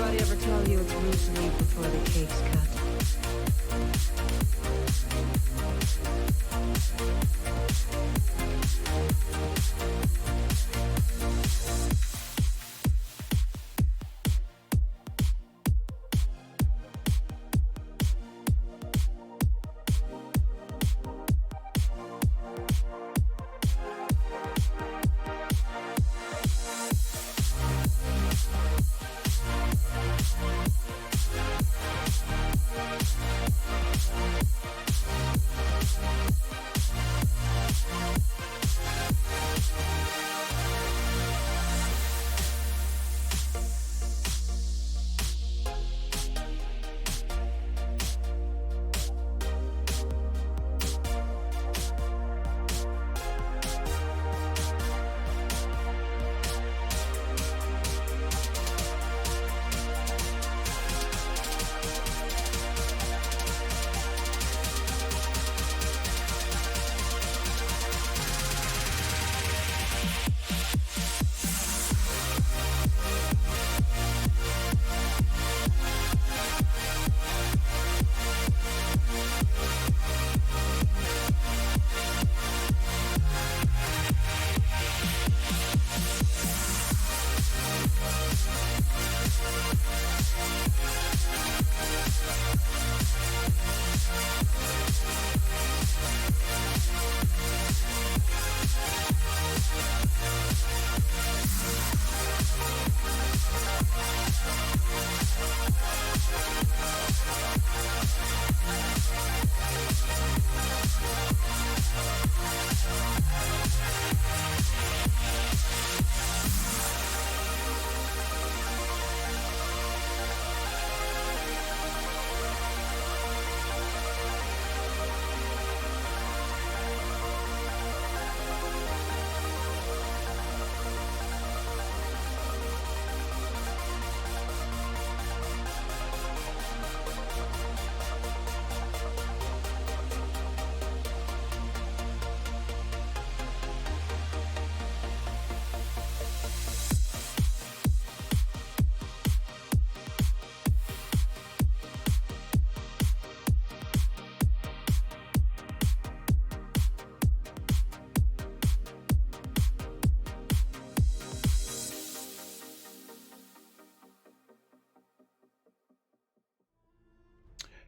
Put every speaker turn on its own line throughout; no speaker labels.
Anybody ever tell you it's loose leaf before the cake's cut?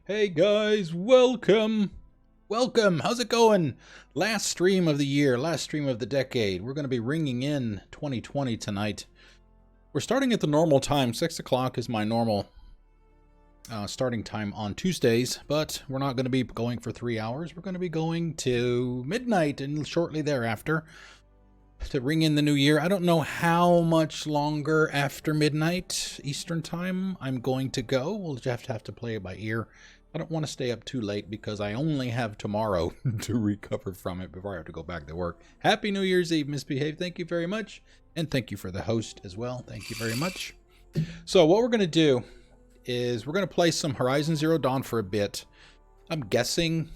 Hey guys, welcome! Welcome! How's it going? Last stream of the year, last stream of the decade. We're going to be ringing in 2020 tonight. We're starting at the normal time. 6 o'clock is my normal starting time on Tuesdays, but we're not going to be going for 3 hours. We're going to be going to midnight and shortly thereafter to ring in the new year. I don't know how much longer after midnight Eastern time I'm going to go. We'll just have to play it by ear. I don't want to stay up too late because I only have tomorrow to recover from it before I have to go back to work. Happy New Year's Eve, Misbehave. Thank you very much. And thank you for the host as well. Thank you very much. So what we're going to do is we're going to play some Horizon Zero Dawn for a bit. I'm guessing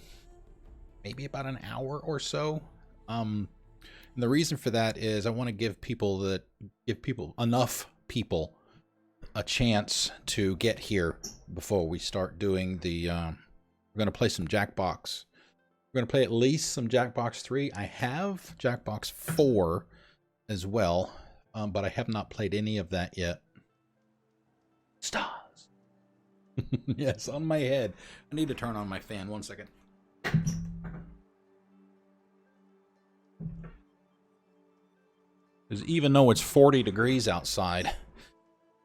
maybe about an hour or so. And the reason for that is I want to give enough people a chance to get here before we start doing the we're going to play some Jackbox. We're going to play at least some Jackbox 3. I have Jackbox 4 as well, but I have not played any of that yet. Stars. Yes, on my head. I need to turn on my fan. 1 second. Because even though it's 40 degrees outside,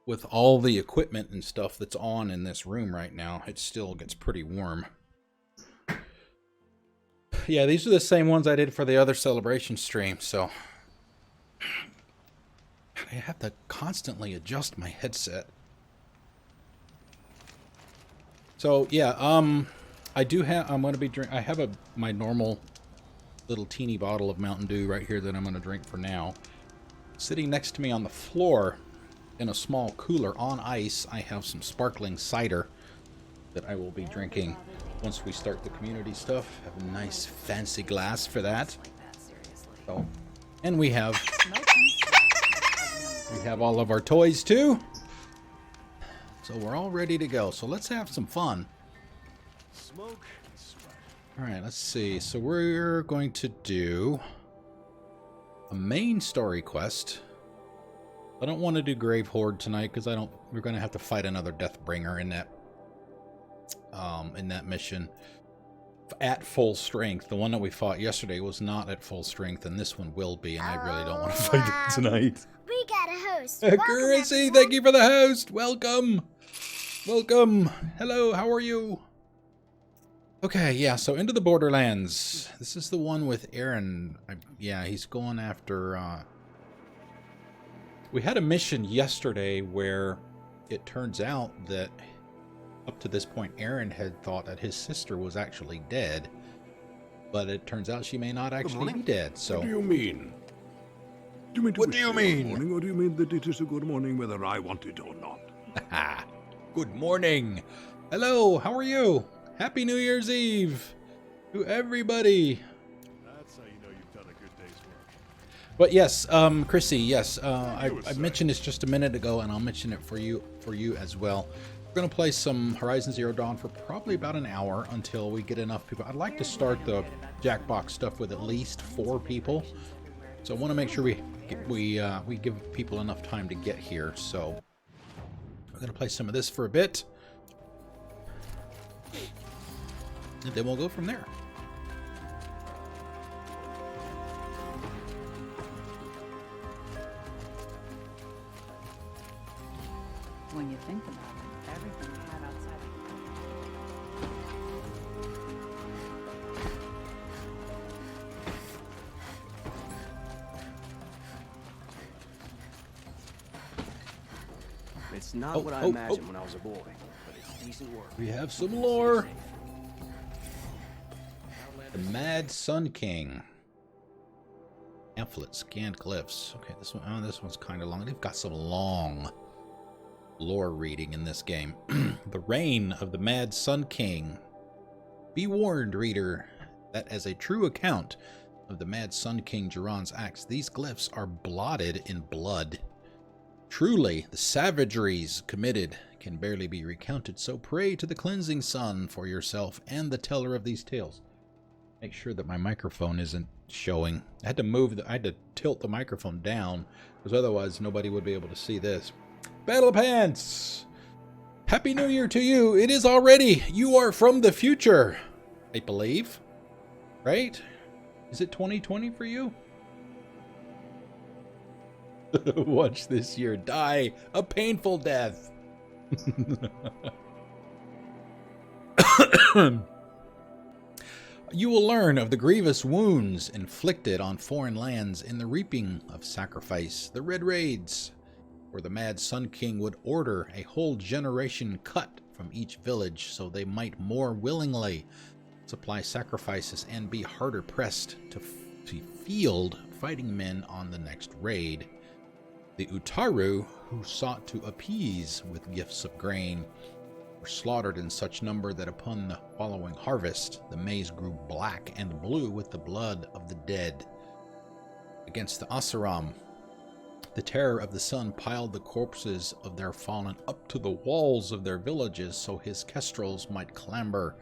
with all the equipment and stuff that's on in this room right now, it still gets pretty warm. Yeah, these are the same ones I did for the other celebration stream, so I have to constantly adjust my headset. So yeah, I do have. I'm going to be drink. I have my normal little teeny bottle of Mountain Dew right here that I'm going to drink for now. Sitting next to me on the floor in a small cooler on ice, I have some sparkling cider that I will be drinking once we start the community stuff. Have a nice fancy glass for that. So, and we have all of our toys too. So we're all ready to go. So let's have some fun.
Smoke and strike.
All right, let's see. So we're going to do a main story quest. I don't want to do Grave Horde tonight because we're going to have to fight another Deathbringer in that mission at full strength. The one that we fought yesterday was not at full strength, and this one will be, and I really don't want to fight it tonight.
We got a host.
Accuracy, thank you for the host. Welcome. Welcome. Hello, how are you? Okay, yeah, so into the Borderlands. This is the one with Aaron. Yeah, he's going after... We had a mission yesterday where it turns out that up to this point, Aaron had thought that his sister was actually dead. But it turns out she may not actually be dead, so...
What do you mean? Do you mean
What do you mean?
Good morning, or do you mean that it is a good morning whether I want it or not?
Good morning. Hello, how are you? Happy New Year's Eve to everybody.
That's how you know you've done a good day's work.
But yes, Chrissy, yes, I mentioned this just a minute ago, and I'll mention it for you as well. We're going to play some Horizon Zero Dawn for probably about an hour until we get enough people. I'd like to start the Jackbox stuff with at least 4 people. So I want to make sure we give people enough time to get here. So we're going to play some of this for a bit. And then we'll go from there.
When you think about it, everything we have outside.
It's not what I imagined when I was a boy, but it's decent work.
We have some lore. The Mad Sun King. Pamphlet, scanned glyphs. Okay, this one's kind of long. They've got some long lore reading in this game. The reign of the Mad Sun King. Be warned, reader, that as a true account of the Mad Sun King Jiran's acts, these glyphs are blotted in blood. Truly, the savageries committed can barely be recounted, so pray to the cleansing sun for yourself and the teller of these tales. Make sure that my microphone isn't showing. I had to tilt the microphone down, because otherwise nobody would be able to see this. Battle Pants! Happy New Year to you! It is already! You are from the future! I believe. Right? Is it 2020 for you? Watch this year die a painful death. You will learn of the grievous wounds inflicted on foreign lands in the reaping of sacrifice, the Red Raids, where the Mad Sun King would order a whole generation cut from each village so they might more willingly supply sacrifices and be harder pressed to field fighting men on the next raid. The Utaru, who sought to appease with gifts of grain, were slaughtered in such number that upon the following harvest, the maize grew black and blue with the blood of the dead. Against the Asaram, the terror of the sun piled the corpses of their fallen up to the walls of their villages so his kestrels might clamber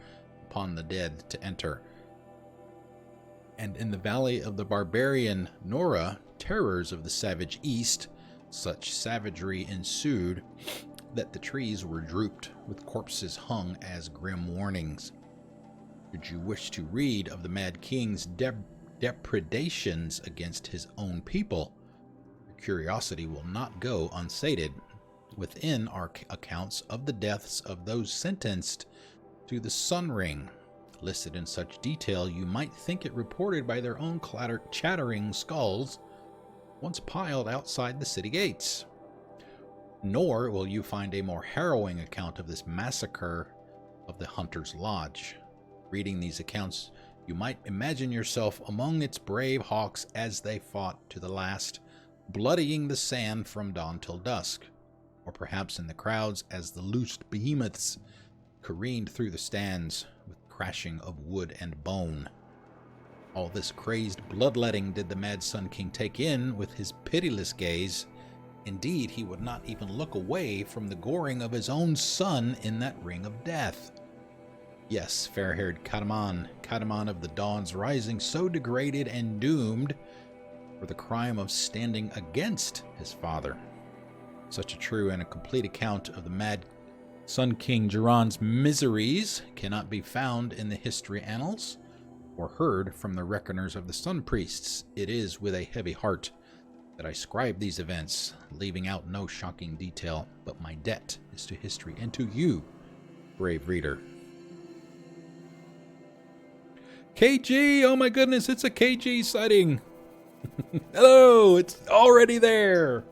upon the dead to enter. And in the valley of the barbarian Nora, terrors of the savage east, such savagery ensued that the trees were drooped, with corpses hung as grim warnings. Should you wish to read of the Mad King's depredations against his own people, your curiosity will not go unsated. Within are accounts of the deaths of those sentenced to the Sun Ring, listed in such detail you might think it reported by their own chattering skulls, once piled outside the city gates. Nor will you find a more harrowing account of this massacre of the Hunter's Lodge. Reading these accounts, you might imagine yourself among its brave hawks as they fought to the last, bloodying the sand from dawn till dusk, or perhaps in the crowds as the loosed behemoths careened through the stands with crashing of wood and bone. All this crazed bloodletting did the Mad Sun King take in with his pitiless gaze, Indeed, he would not even look away from the goring of his own son in that ring of death. Yes, fair-haired Kataman of the Dawn's Rising, so degraded and doomed for the crime of standing against his father. Such a true and a complete account of the mad Sun King Jiran's miseries cannot be found in the history annals or heard from the reckoners of the Sun Priests. It is with a heavy heart that I scribe these events, leaving out no shocking detail, but my debt is to history and to you, brave reader. KG! Oh my goodness, it's a KG sighting! Hello! It's already there!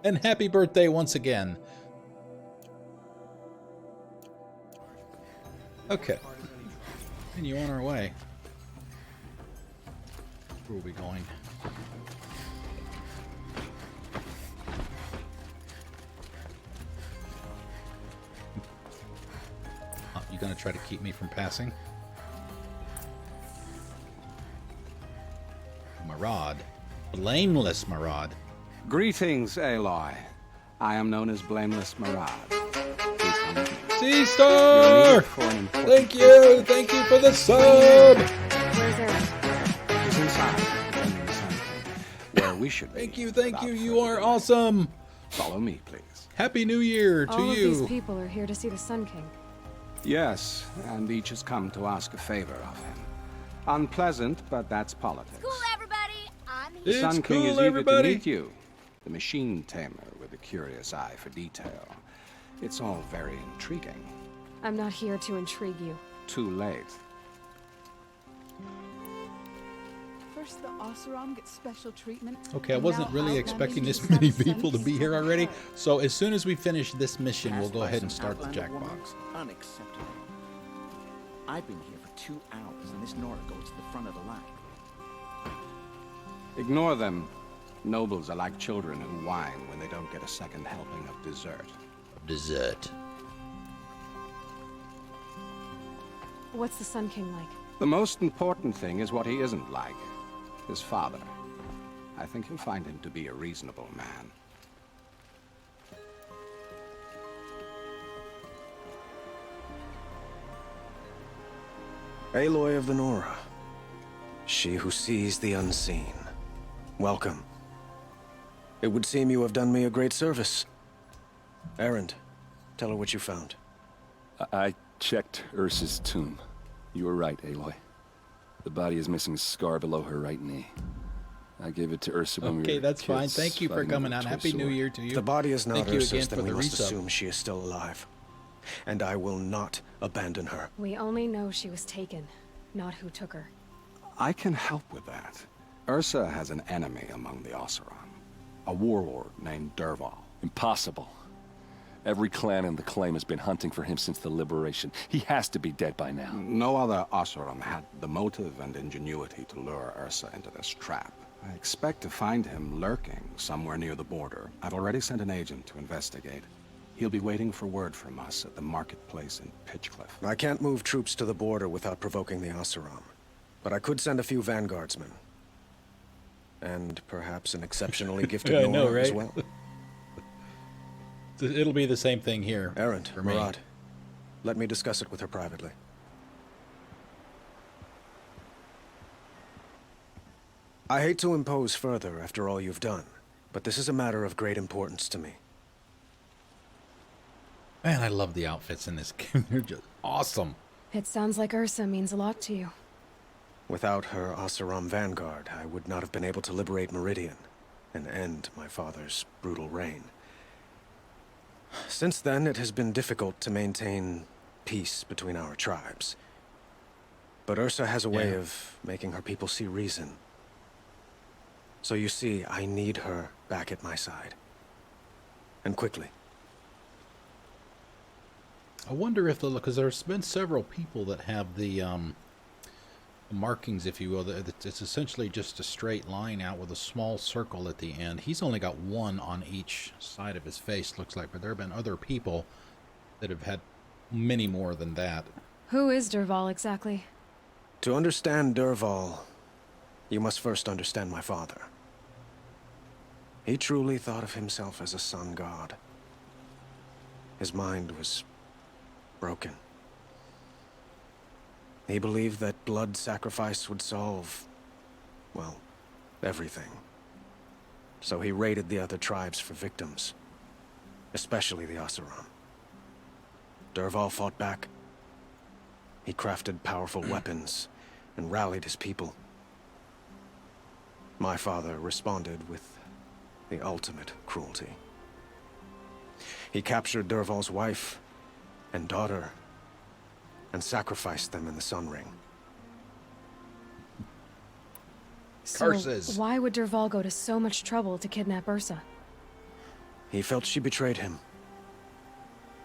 And happy birthday once again. Okay. Continue on our way. Where are we going? You gonna try to keep me from passing? Marad. Blameless Marad.
Greetings, Aloy. I am known as Blameless Marad.
C-Star! Thank you! Thank you for the sub!
Where's Eric?
He's inside, in the Sun King, where we should be.
Thank you, thank
without
you. You
further
are
ado.
awesome!
Follow me, please.
Happy New Year to
All
you!
of these people are here to see the Sun King.
Yes, and each has come to ask a favor of him. Unpleasant, but that's politics.
Cool, everybody. I'm here.
The
It's
Sun King
cool,
is eager
everybody.
to meet you, the machine tamer with a curious eye for detail. It's all very intriguing.
I'm not here to intrigue you.
Too late.
First, the Oseram gets special treatment.
Okay, I
and
wasn't
now
really
Outlanders
expecting
just
this many
have Sun
people to
King
be here
come
already.
to her.
So as soon as we finish this mission, we'll go
Passed
ahead
by
and
some
start the
Outlander woman?
Jackbox.
Unacceptable. I've been here for 2 hours, and this Nora goes to the front of the line.
Ignore them. Nobles are like children who whine when they don't get a second helping of dessert.
Dessert.
What's the Sun King like?
The most important thing is what he isn't like. His father. I think you'll find him to be a reasonable man.
Aloy of the Nora. She who sees the unseen. Welcome. It would seem you have done me a great service. Erend, tell her what you found.
I checked Ursa's tomb. You were right, Aloy. The body is missing a scar below her right knee. I gave it to Ursa when we were
Okay, that's fine.
kids,
Thank you for
fighting
coming
over
out.
a
Happy
toy
New
sword.
Year to you.
If the body is not
Thank you
Ursa's,
again
then
for
we
the
must
resub.
assume she is still alive. And I will not abandon her.
We only know she was taken, not who took her.
I can help with that. Ursa has an enemy among the Oseram. A warlord named Derval.
Impossible. Every clan in the claim has been hunting for him since the liberation. He has to be dead by now.
No other Oseram had the motive and ingenuity to lure Ursa into this trap. I expect to find him lurking somewhere near the border. I've already sent an agent to investigate. He'll be waiting for word from us at the marketplace in Pitchcliff.
I can't move troops to the border without provoking the Oseram. But I could send a few vanguardsmen. And perhaps an exceptionally gifted
I
Nora
know,
as
right?
well.
It'll be the same thing here.
Erend,
for me.
Marad, let me discuss it with her privately. I hate to impose further after all you've done, but this is a matter of great importance to me.
Man, I love the outfits in this game. They're just awesome.
It sounds like Ursa means a lot to you.
Without her Oseram vanguard, I would not have been able to liberate Meridian and end my father's brutal reign. Since then, it has been difficult to maintain peace between our tribes. But Ursa has a way of making her people see reason. So you see, I need her back at my side. And quickly.
I wonder if because there's been several people that have the markings, if you will. It's essentially just a straight line out with a small circle at the end. He's only got one on each side of his face, looks like, but there have been other people that have had many more than that.
Who is Derval exactly?
To understand Derval, you must first understand my father. He truly thought of himself as a sun god. His mind was broken. He believed that blood sacrifice would solve, well, everything. So he raided the other tribes for victims, especially the Oseram. Dervahl fought back. He crafted powerful weapons and rallied his people. My father responded with the ultimate cruelty. He captured Dervahl's wife and daughter and sacrificed them in the Sun Ring.
So
Curses.
why would Dervahl go to so much trouble to kidnap Ursa?
He felt she betrayed him.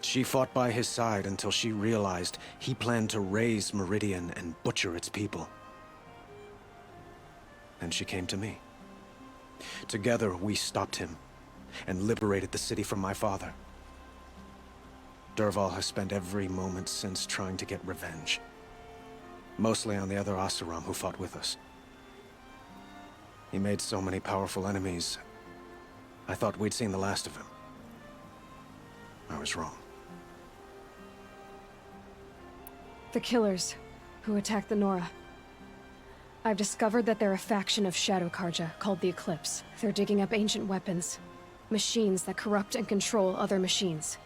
She fought by his side until she realized he planned to raise Meridian and butcher its people. Then she came to me. Together, we stopped him and liberated the city from my father. Dervahl has spent every moment since trying to get revenge. Mostly on the other Oseram who fought with us. He made so many powerful enemies, I thought we'd seen the last of him. I was wrong.
The killers who attacked the Nora. I've discovered that they're a faction of Shadow Karja called the Eclipse. They're digging up ancient weapons, machines that corrupt and control other machines.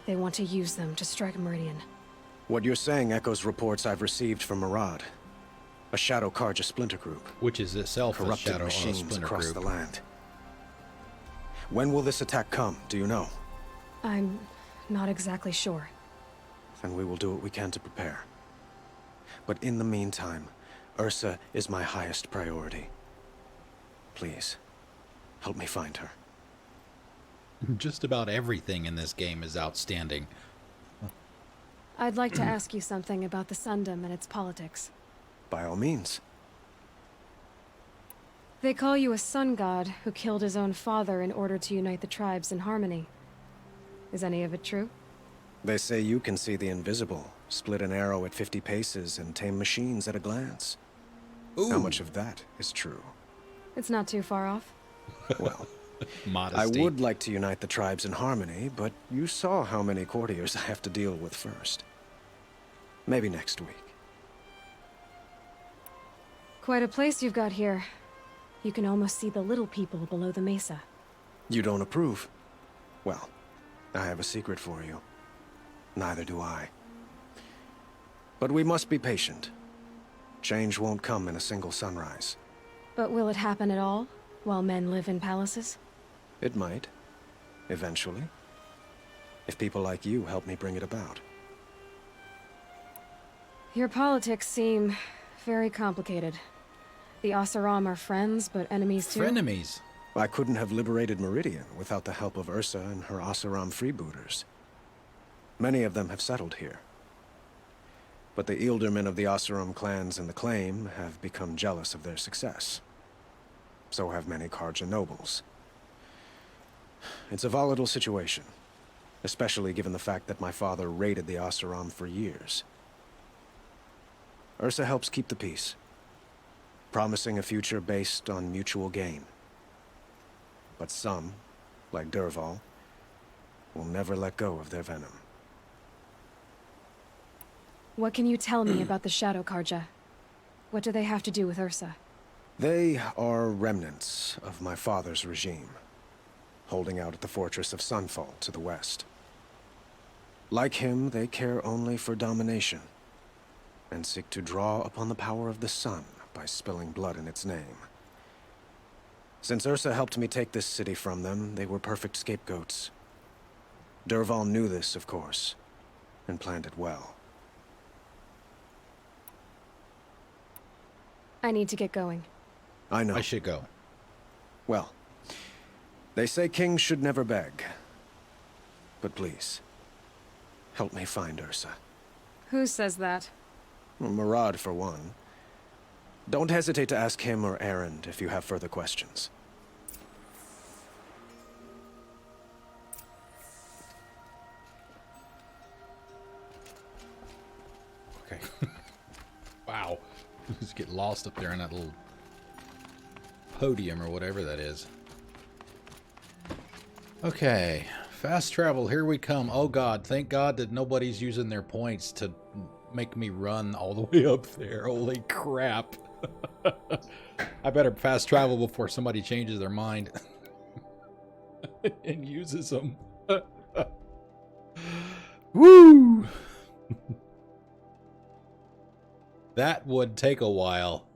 They want to use them to strike Meridian.
What you're saying echoes reports I've received from Murad, a Shadow Karja splinter group.
Which is itself a
Corrupted
Shadow
machines
splinter
across
group.
the land. When will this attack come? Do you know?
I'm not exactly sure.
Then we will do what we can to prepare. But in the meantime, Ursa is my highest priority. Please, help me find her.
Just about everything in this game is outstanding.
I'd like to ask you something about the Sundom and its politics.
By all means.
They call you a sun god who killed his own father in order to unite the tribes in harmony. Is any of it true?
They say you can see the invisible, split an arrow at 50 paces, and tame machines at a glance.
Ooh.
How much of that is true?
It's not too far off.
Well, I
Modesty.
would like to unite the tribes in harmony, but you saw how many courtiers I have to deal with first. Maybe next week.
Quite a place you've got here. You can almost see the little people below the mesa.
You don't approve? Well, I have a secret for you. Neither do I. But we must be patient. Change won't come in a single sunrise.
But will it happen at all, while men live in palaces?
It might. Eventually. If people like you help me bring it about.
Your politics seem very complicated. The Oseram are friends, but enemies too?
Frenemies.
I couldn't have liberated Meridian without the help of Ursa and her Oseram freebooters. Many of them have settled here. But the Ealdormen of the Oseram clans in the Claim have become jealous of their success. So have many Karja nobles. It's a volatile situation, especially given the fact that my father raided the Oseram for years. Ursa helps keep the peace, promising a future based on mutual gain. But some, like Dervahl, will never let go of their venom.
What can you tell me about the Shadow Karja? What do they have to do with Ursa?
They are remnants of my father's regime, holding out at the fortress of Sunfall to the west. Like him, they care only for domination, and seek to draw upon the power of the sun by spilling blood in its name. Since Ursa helped me take this city from them, they were perfect scapegoats. Dervahl knew this, of course, and planned it well.
I need to get going.
I know.
I should go.
Well, they say kings should never beg. But please, help me find Ursa.
Who says that?
Murad, for one. Don't hesitate to ask him or Erend if you have further questions.
Okay. Wow. Just get lost up there in that little podium or whatever that is. Okay, fast travel, here we come. Oh god, thank god that nobody's using their points to make me run all the way up there. Holy crap. I better fast travel before somebody changes their mind and uses them. Woo! That would take a while.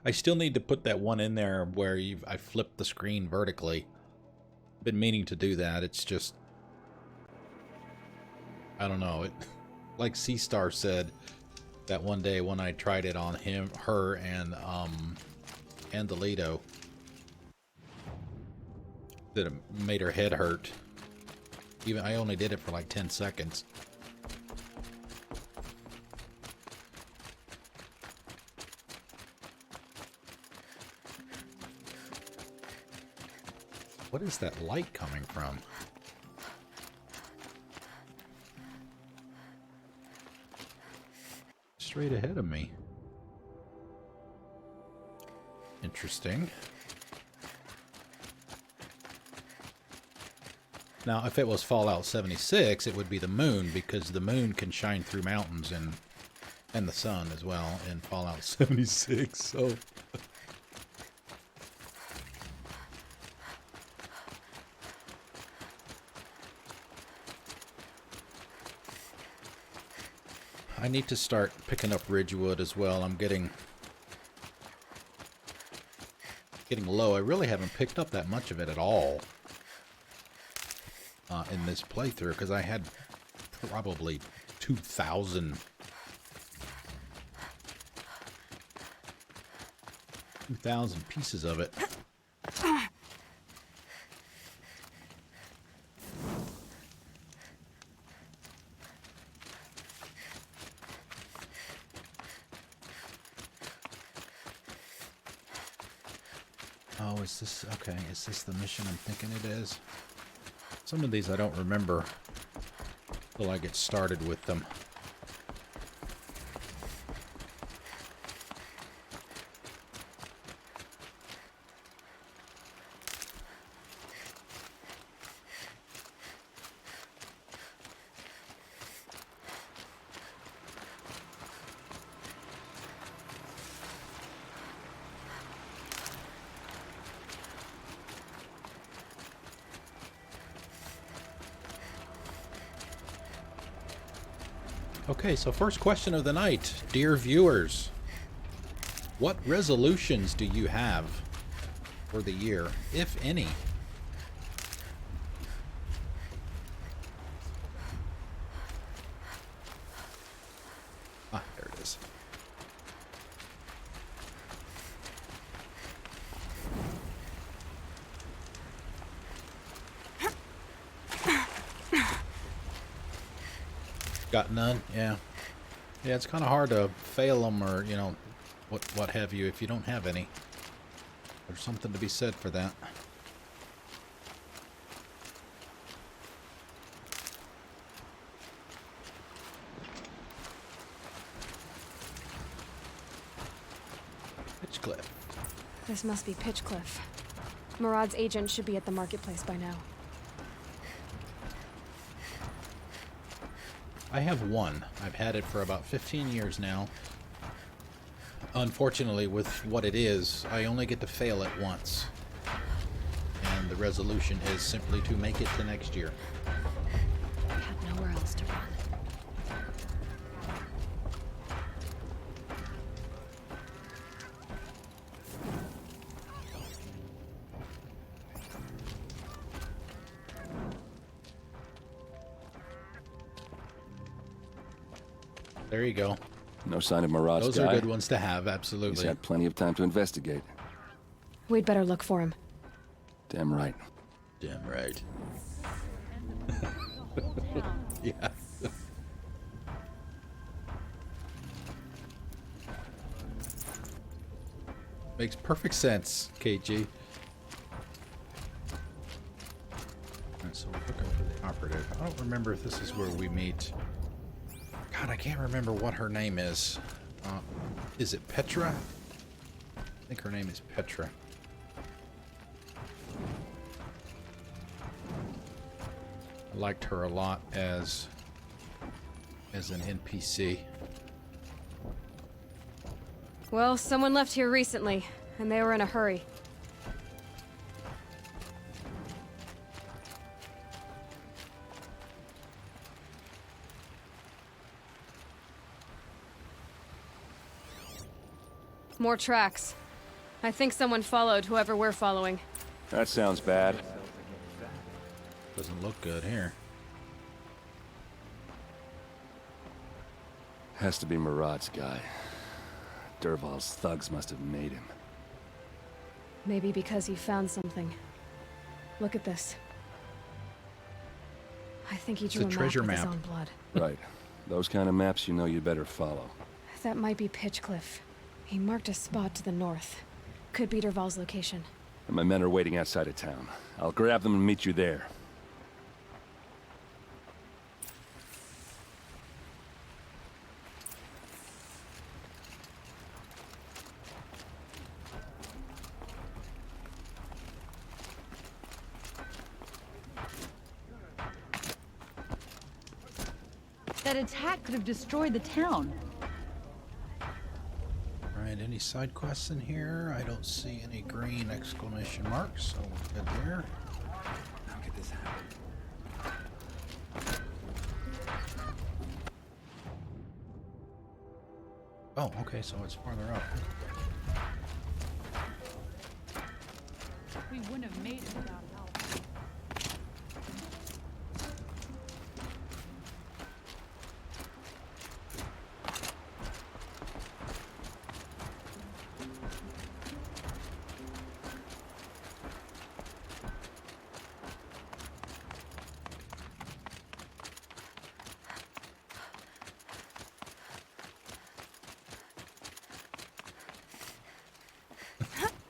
I still need to put that one in there where I flipped the screen vertically. Been meaning to do that. It's just, I don't know. It, like C-Star said that one day when I tried it on her, and Alito, that it made her head hurt. Even I only did it for like 10 seconds. What is that light coming from? Straight ahead of me. Interesting. Now, if it was Fallout 76, it would be the moon, because the moon can shine through mountains and the sun as well in Fallout 76, so... I need to start picking up Ridgewood as well. I'm getting low. I really haven't picked up that much of it at all in this playthrough, because I had probably 2,000 pieces of it. Oh, is this... okay, is this the mission I'm thinking it is? Some of these I don't remember till I get started with them. Okay, so first question of the night. Dear viewers, what resolutions do you have for the year, if any? Ah, there it is. Got none? Yeah. Yeah, it's kind of hard to fail them, or, you know, what have you, if you don't have any. There's something to be said for that. Pitchcliff.
This must be Pitchcliff. Murad's agent should be at the marketplace by now.
I have one. I've had it for about 15 years now. Unfortunately, with what it is, I only get to fail it once. And the resolution is simply to make it to next year.
I have nowhere else to run.
There you go.
No sign of Murad's
Those
guy.
are good ones to have, absolutely.
He's had plenty of time to investigate.
We'd better look for him.
Damn right.
Damn right. Yeah. Makes perfect sense, KG. Alright, so we're looking for the operative. I don't remember if this is where we meet. God, I can't remember what her name is. Is it Petra? think her name is Petra. I liked her a lot as an NPC.
Well, someone left here recently, and they were in a hurry. More tracks. I think someone followed whoever we're following.
That sounds bad.
Doesn't look good here.
Has to be Murad's guy. Dervahl's thugs must have made him.
Maybe because he found something. Look at this. I think he drew a map
treasure
with his
map.
own blood.
Right. Those kind of maps you know you better follow.
That might be Pitchcliff. He marked a spot to the north. Could be Dervahl's location.
And my men are waiting outside of town. I'll grab them and meet you there.
That attack could have destroyed the town.
Alright, any side quests in here? I don't see any green exclamation marks, so we're good there.
How could this happen?
Oh, okay, so it's farther up.
We wouldn't have made it without help.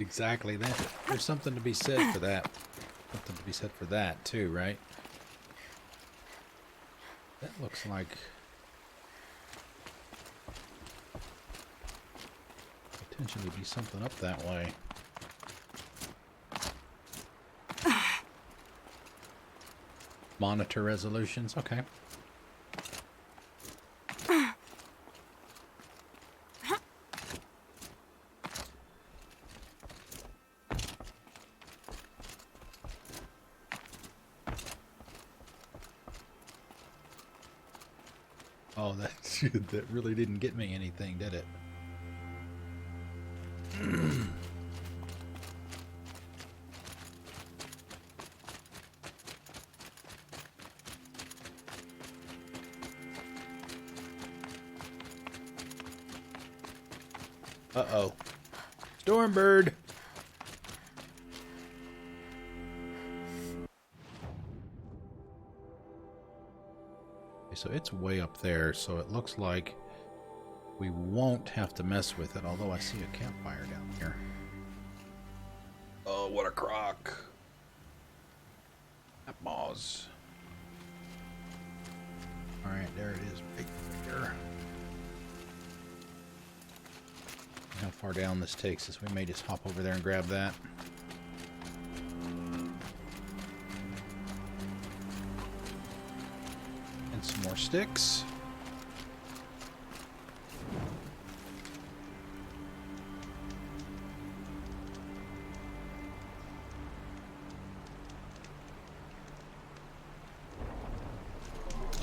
Exactly that. There's something to be said for that. Something to be said for that too, right? That looks like potentially be something up that way. Monitor resolutions, okay. Oh, that really didn't get me anything, did it? Uh-oh. Stormbird! So it's way up there, so it looks like we won't have to mess with it, although I see a campfire down here. Oh, what a crock. That boss. Alright, there it is, right there. How far down this takes us. We may just hop over there and grab that. And some more sticks.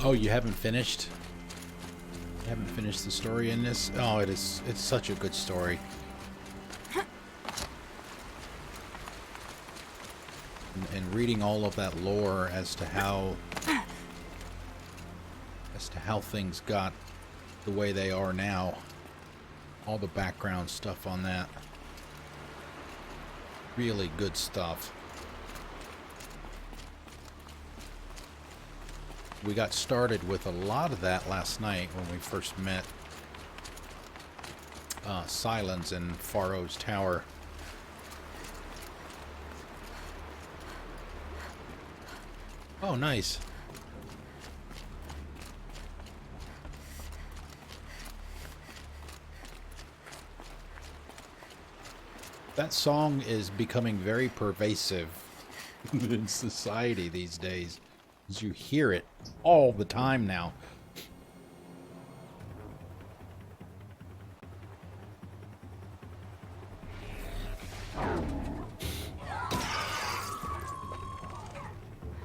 Oh, you haven't finished? You haven't finished the story in this? Oh, it's such a good story. And reading all of that lore as to how things got the way they are now. All the background stuff on that. Really good stuff. We got started with a lot of that last night when we first met Silence in Faro's Tower. Oh, nice. That song is becoming very pervasive in society these days. You hear it all the time now.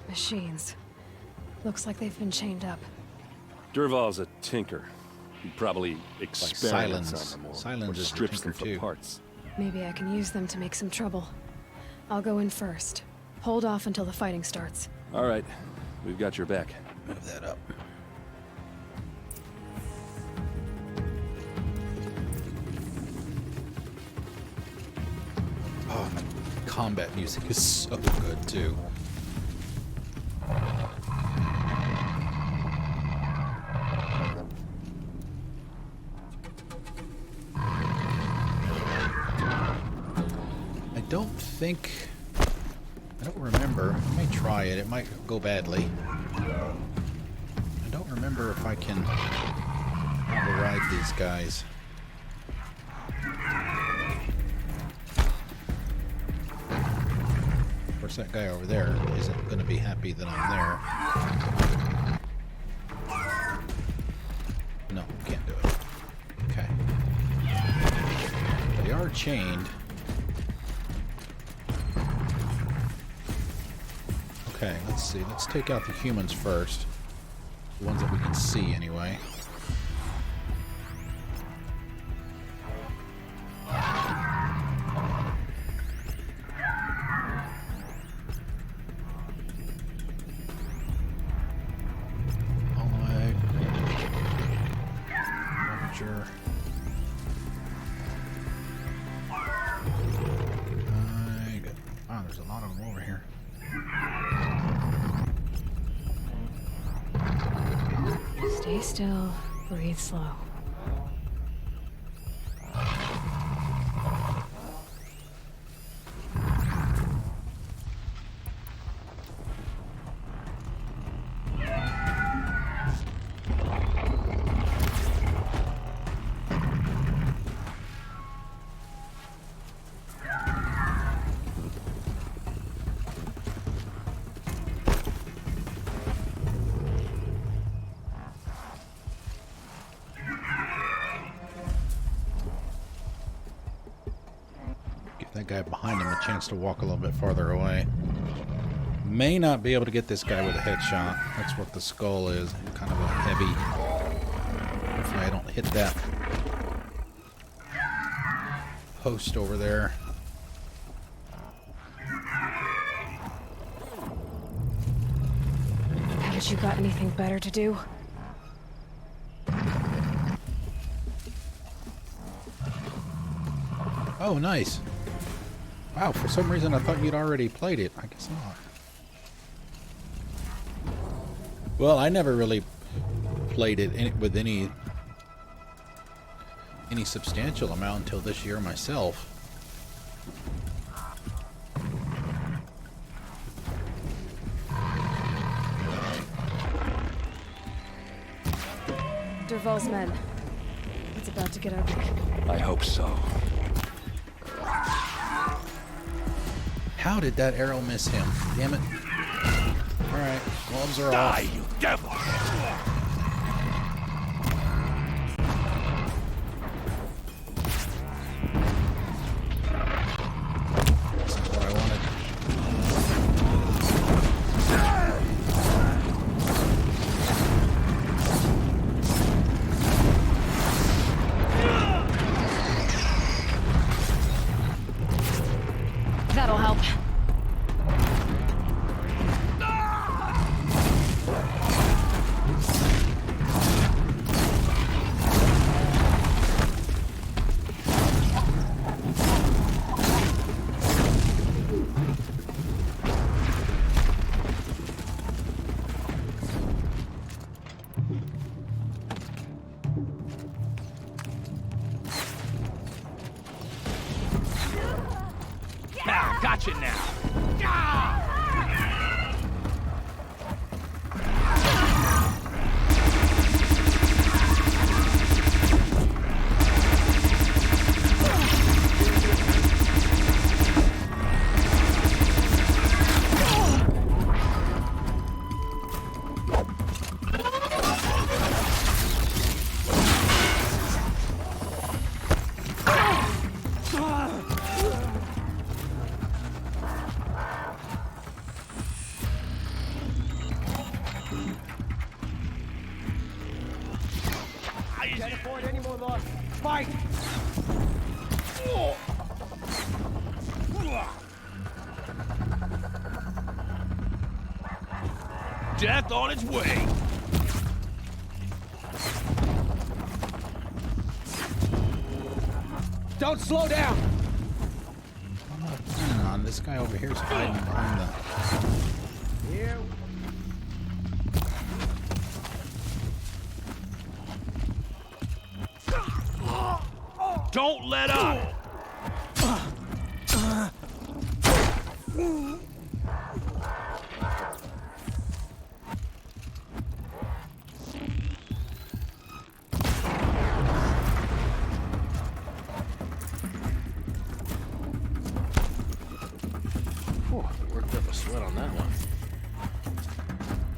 Machines. Looks like they've been chained up.
Durval's a tinker. He probably experiments
Silence.
on them
Silence
or
is the
strips them
tinker
for
too.
parts.
Maybe I can use them to make some trouble. I'll go in first. Hold off until the fighting starts.
All right, we've got your back.
Move that up. Oh, the combat music is so good too. I don't remember. I may try it. It might go badly. I don't remember if I can override these guys. Of course, that guy over there isn't going to be happy that I'm there. No, can't do it. Okay. They are chained. Okay, let's see. Let's take out the humans first. The ones that we can see, anyway. Alright. Ravager. Wow, there's a lot of them over here.
Stay still, breathe slow.
That guy behind him a chance to walk a little bit farther away. May not be able to get this guy with a headshot. That's what the skull is. Kind of a heavy. Hopefully I don't hit that post over there.
Haven't you got anything better to do?
Oh, nice. Wow, for some reason I thought you'd already played it. I guess not. Well, I never really played it with any substantial amount until this year myself.
Durval's men. It's about to get ugly.
I hope so.
How did that arrow miss him? Damn it. Alright, gloves are off.
Die, you devil!
This is what I wanted.
That'll help.
Gotcha now. Can't afford any more loss. Fight!
Death on its way.
Don't slow down!
Hang on, this guy over here is hiding behind the...
Here.
Don't let up.
Worked up a sweat on that one.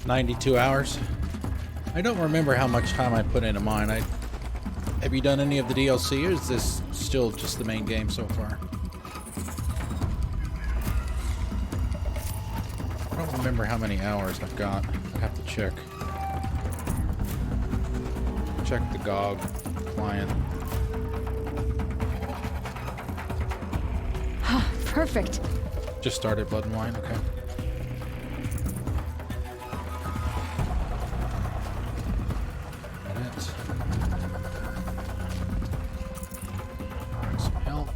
92 hours. I don't remember how much time I put into mine. Have you done any of the DLC, or is this still just the main game so far? I don't remember how many hours I've got. I have to check. Check the GOG client.
Perfect.
Just started Blood and Wine, okay. Some health.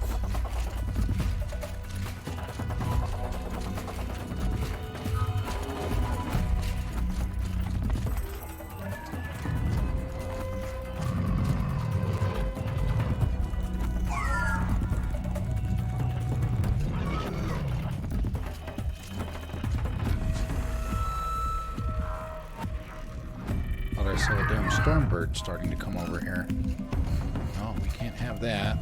Thought I saw a damn stormbird starting to come over here. Oh, we can't have that.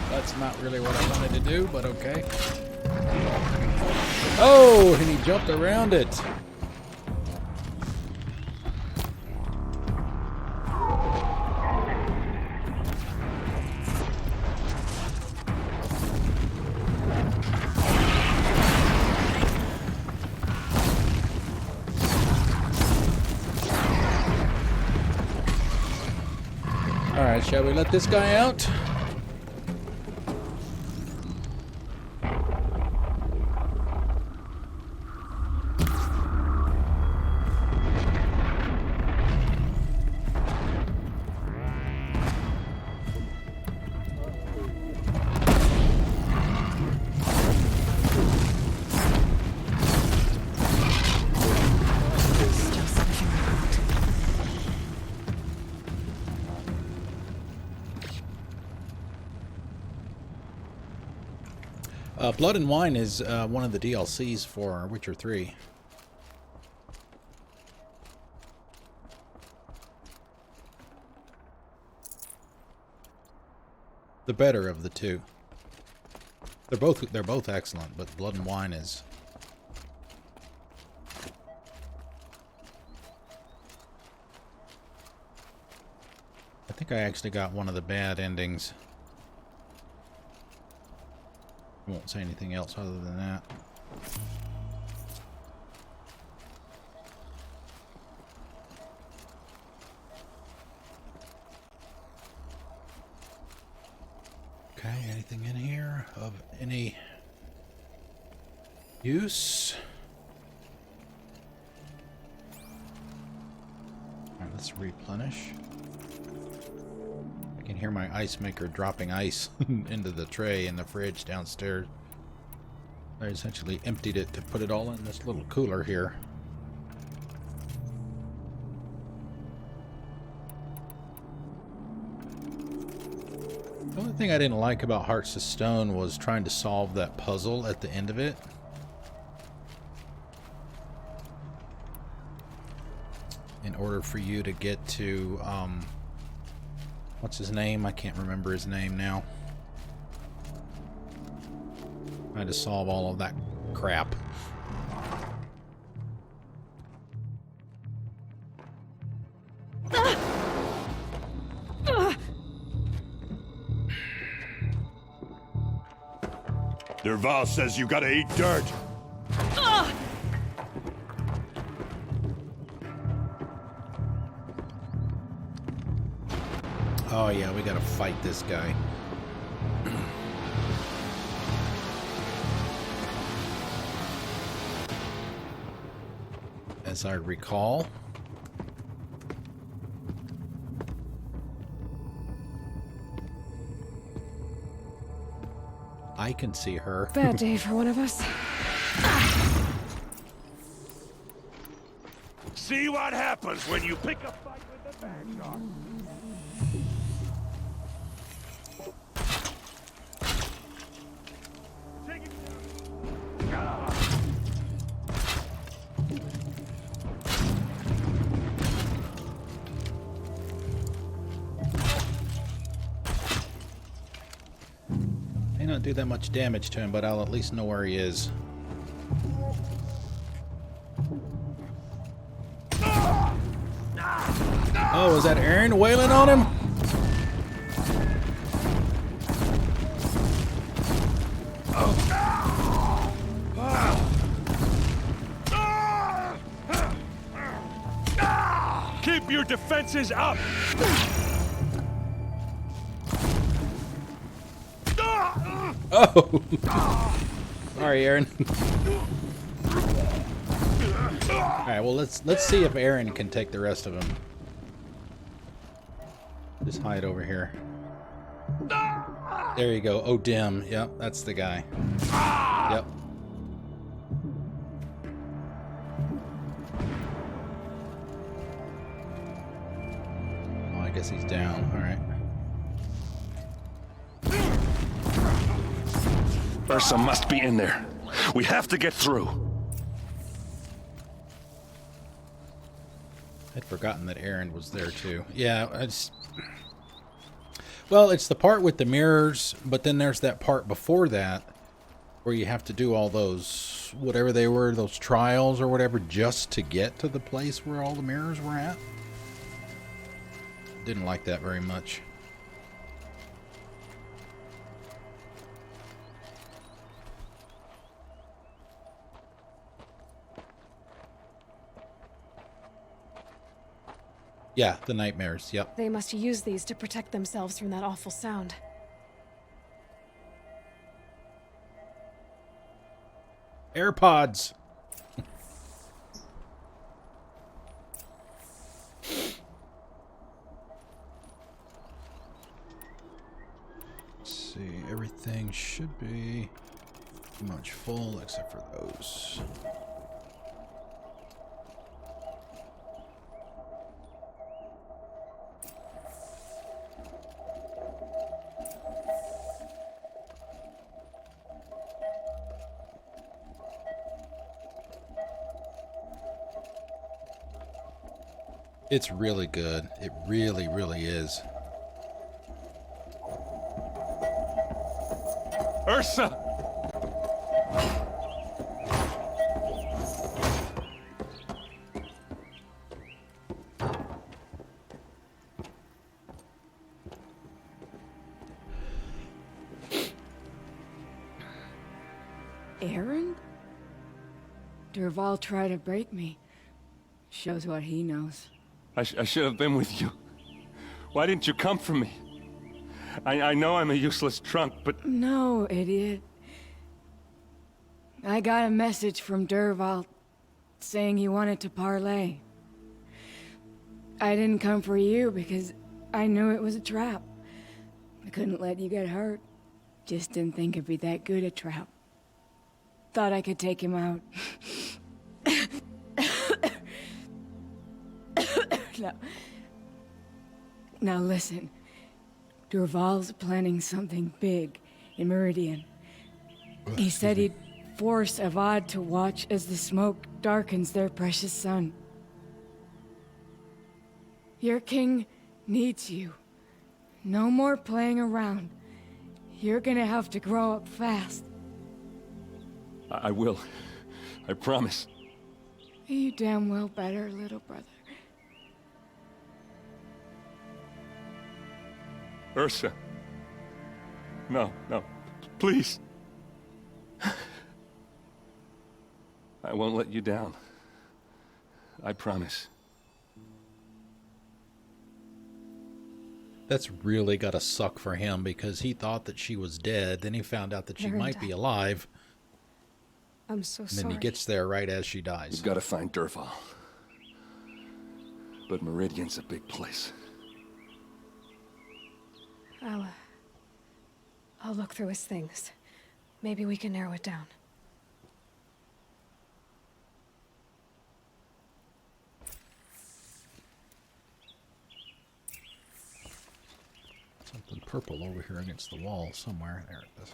That's not really what I wanted to do, but okay. Oh, and he jumped around it. All right, shall we let this guy out? Blood and Wine is one of the DLCs for Witcher 3. The better of the two. They're both excellent, but Blood and Wine is... I think I actually got one of the bad endings. I won't say anything else other than that. Okay, anything in here of any use? Alright, let's replenish. I can hear my ice maker dropping ice into the tray in the fridge downstairs. I essentially emptied it to put it all in this little cooler here. The only thing I didn't like about Hearts of Stone was trying to solve that puzzle at the end of it. In order for you to get to, what's his name? I can't remember his name now. I had to solve all of that crap.
Derval says you gotta eat dirt.
Oh yeah, we gotta fight this guy. As I recall. I can see her.
Bad day for one of us.
See what happens when you pick a fight with the bad dog. Take it down.
May not do that much damage to him, but I'll at least know where he is. Oh, is that Aaron wailing on him?
Keep your defenses up.
Oh! Sorry, Aaron. Alright, well let's see if Aaron can take the rest of them. Just hide over here. There you go. Oh, dim. Yep, that's the guy. Yep. Oh, I guess he's down. Alright.
Ursa must be in there. We have to get through.
I'd forgotten that Aaron was there too. Yeah, well, it's the part with the mirrors, but then there's that part before that where you have to do all those, whatever they were, those trials or whatever, just to get to the place where all the mirrors were at. Didn't like that very much. Yeah, the nightmares, yep.
They must use these to protect themselves from that awful sound.
AirPods! Let's see, everything should be pretty much full except for those. It's really good. It really, really is.
Ursa!
Aaron? Derval tried to break me. Shows what he knows.
I should have been with you. Why didn't you come for me? I know I'm a useless trunk, but...
No, idiot. I got a message from Derval saying he wanted to parlay. I didn't come for you because I knew it was a trap. I couldn't let you get hurt. Just didn't think it'd be that good a trap. Thought I could take him out. Now listen. Derval's planning something big in Meridian. He said he'd force Avad to watch as the smoke darkens their precious sun. Your king needs you. No more playing around. You're gonna have to grow up fast.
I will. I promise.
You damn well better, little brother.
Ursa. No, please. I won't let you down. I promise.
That's really gotta suck for him because he thought that she was dead. Then he found out that she might be alive.
I'm so
And
sorry.
then he gets there right as she dies.
We've got to find Derval. But Meridian's a big place.
I'll look through his things. Maybe we can narrow it down.
Something purple over here against the wall somewhere. There it is.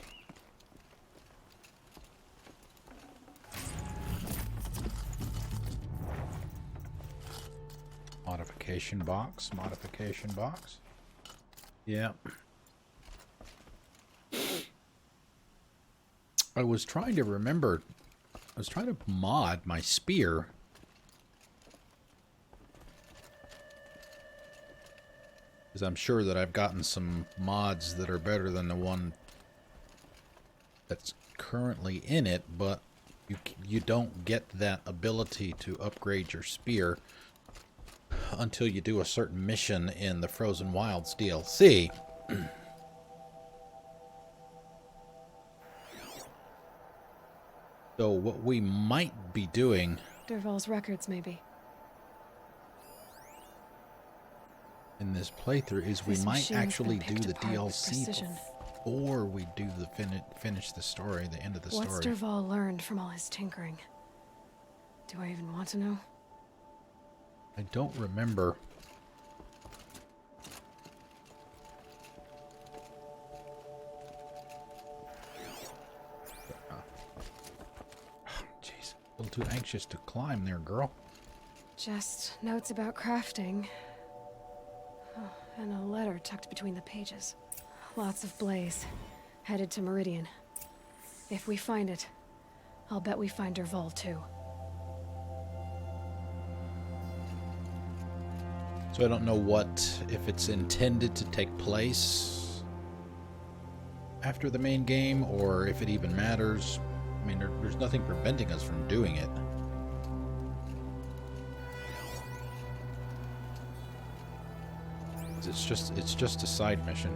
Modification box. Modification box. Yeah. I was trying to remember. I was trying to mod my spear. Because I'm sure that I've gotten some mods that are better than the one that's currently in it, but you don't get that ability to upgrade your spear until you do a certain mission in the Frozen Wilds DLC. So what we might be doing...
Derval's records, maybe.
In this playthrough is we might actually do the DLC before we do the finish the story, the end of the story.
What's Derval learned from all his tinkering? Do I even want to know?
I don't remember. Jeez, a little too anxious to climb there, girl.
Just notes about crafting. Oh, and a letter tucked between the pages. Lots of blaze. Headed to Meridian. If we find it, I'll bet we find Derval too.
So I don't know if it's intended to take place after the main game, or if it even matters. I mean, there's nothing preventing us from doing it. It's just a side mission.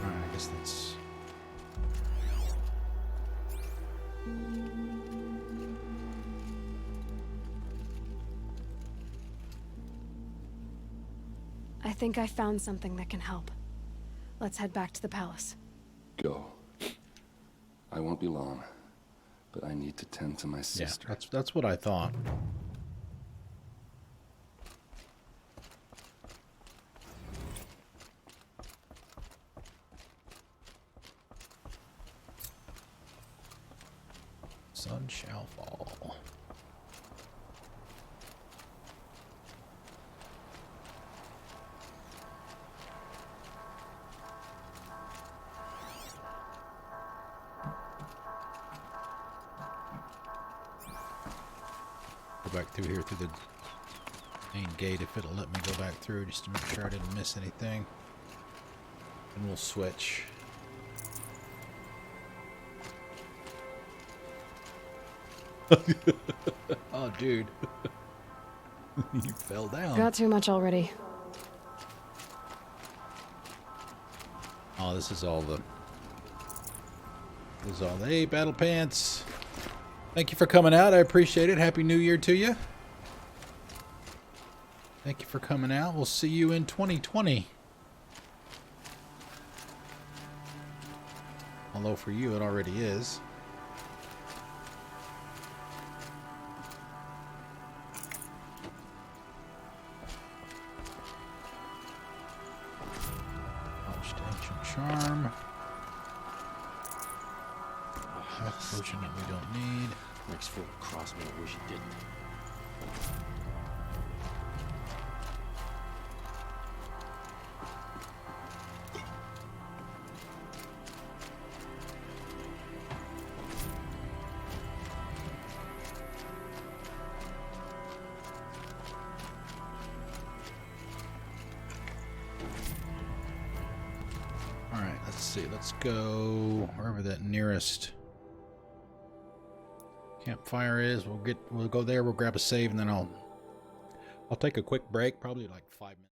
Alright, I guess that's...
I think I found something that can help. Let's head back to the palace.
Go. I won't be long, but I need to tend to my sister.
Yeah, that's what I thought. Sun shall fall. Go back through here through the main gate if it'll let me go back through, just to make sure I didn't miss anything. And we'll switch. Oh, dude. You fell down.
Got too much already.
Oh, this is all the... Hey, Battle Pants. Thank you for coming out. I appreciate it. Happy New Year to you. Thank you for coming out. We'll see you in 2020. Although for you, it already is. Charm. Health potion that we don't need.
Next foot cross me, I wish you didn't.
see. Let's go wherever that nearest campfire is. We'll go there. We'll grab a save, and then I'll take a quick break, probably like 5 minutes.